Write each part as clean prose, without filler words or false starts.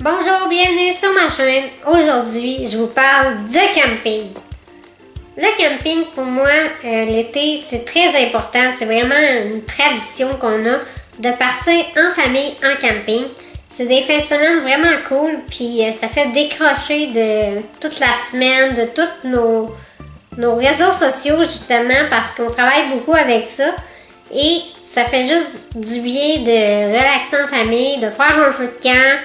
Bonjour, bienvenue sur ma chaîne. Aujourd'hui, je vous parle de camping. Le camping, pour moi, l'été, c'est très important. C'est vraiment une tradition qu'on a de partir en famille en camping. C'est des fins de semaine vraiment cool, puis ça fait décrocher de toute la semaine, de tous nos réseaux sociaux, justement, parce qu'on travaille beaucoup avec ça. Et ça fait juste du bien de relaxer en famille, de faire un feu de camp.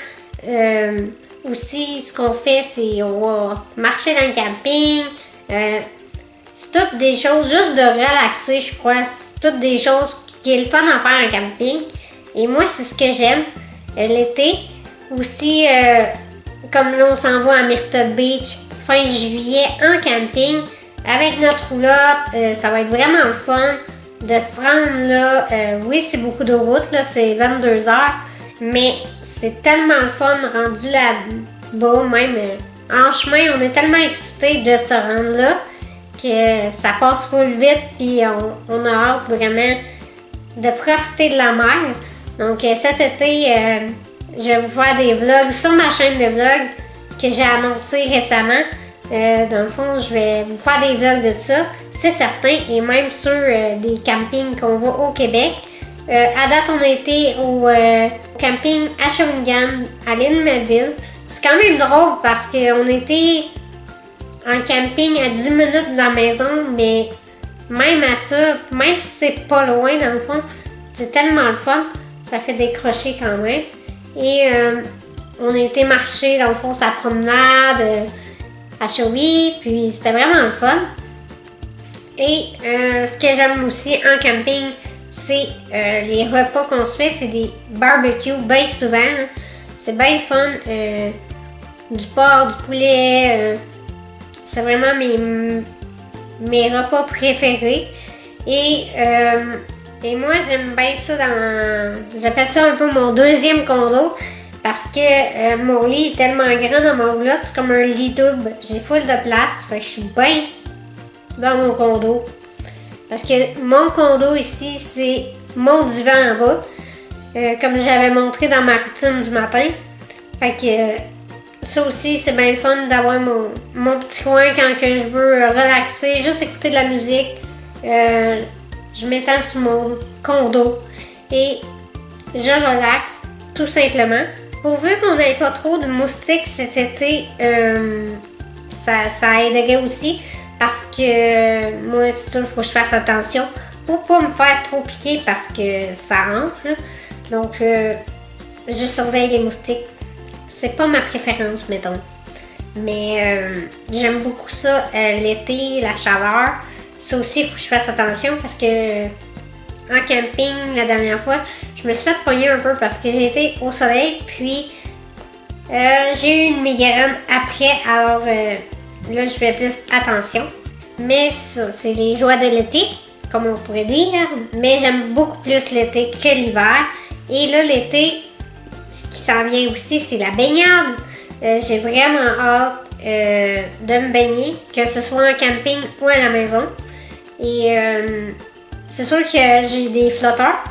Aussi, ce qu'on fait, c'est on va marcher dans le camping. C'est toutes des choses juste de relaxer, je crois. C'est toutes des choses qui est le fun à faire en camping. Et moi, c'est ce que j'aime. L'été, aussi, comme là, on s'en va à Myrtle Beach fin juillet en camping avec notre roulotte. Ça va être vraiment le fun de se rendre là. Oui, c'est beaucoup de route, là, c'est 22 heures. Mais c'est tellement le fun rendu là-bas, même en chemin, on est tellement excités de se rendre là que ça passe full vite, puis on a hâte vraiment de profiter de la mer. Donc cet été, je vais vous faire des vlogs sur ma chaîne de vlogs que j'ai annoncé récemment. Dans le fond, je vais vous faire des vlogs de ça, c'est certain, et même sur des campings qu'on va au Québec. À date, on a été au camping à Shawinigan, à l'île Melville. C'est quand même drôle parce qu'on était en camping à 10 minutes de la maison, mais même à ça, même si c'est pas loin dans le fond, c'est tellement le fun, ça fait décrocher quand même. Et on a été marcher dans le fond sa promenade à Shawi, puis c'était vraiment le fun. Et ce que j'aime aussi en camping, c'est les repas qu'on se fait, c'est des barbecues bien souvent. Hein. C'est bien fun. Du porc, du poulet. C'est vraiment mes repas préférés. Et moi, j'aime bien ça j'appelle ça un peu mon deuxième condo. Parce que mon lit est tellement grand dans mon roulotte, c'est comme un lit double. J'ai full de place, fait que je suis bien dans mon condo. Parce que mon condo ici, c'est mon divan en bas. Comme j'avais montré dans ma routine du matin. Fait que ça aussi, c'est bien le fun d'avoir mon petit coin quand que je veux relaxer, juste écouter de la musique. Je m'étends sur mon condo et je relaxe tout simplement. Pourvu qu'on n'ait pas trop de moustiques cet été, ça aiderait aussi. Parce que moi, c'est sûr, il faut que je fasse attention pour pas me faire trop piquer parce que ça rentre. Là. Donc, je surveille les moustiques. C'est pas ma préférence, mettons. Mais j'aime beaucoup ça, l'été, la chaleur. Ça aussi, il faut que je fasse attention parce que en camping, la dernière fois, je me suis fait pogner un peu parce que j'ai été au soleil. Puis, j'ai eu une migraine après. Alors, là, je fais plus attention. Mais ça, c'est les joies de l'été, comme on pourrait dire. Mais j'aime beaucoup plus l'été que l'hiver. Et là, l'été, ce qui s'en vient aussi, c'est la baignade. J'ai vraiment hâte de me baigner, que ce soit en camping ou à la maison. Et c'est sûr que j'ai des flotteurs.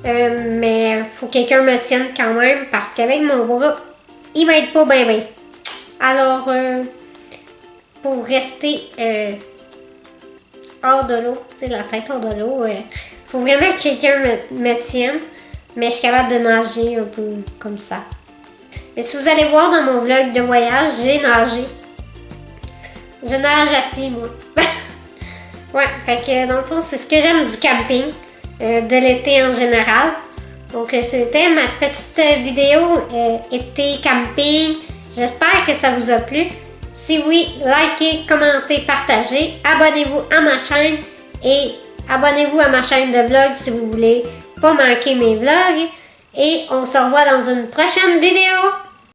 Mais il faut que quelqu'un me tienne quand même parce qu'avec mon bras, il m'aide pas bien bien. Alors, pour rester hors de l'eau, tu sais, la tête hors de l'eau, faut vraiment que quelqu'un me tienne, mais je suis capable de nager un peu comme ça. Mais si vous allez voir dans mon vlog de voyage, j'ai nagé. Je nage assis, moi. Ouais, fait que dans le fond, c'est ce que j'aime du camping, de l'été en général. Donc, c'était ma petite vidéo été camping. J'espère que ça vous a plu. Si oui, likez, commentez, partagez. Abonnez-vous à ma chaîne et abonnez-vous à ma chaîne de vlog si vous voulez pas manquer mes vlogs. Et on se revoit dans une prochaine vidéo.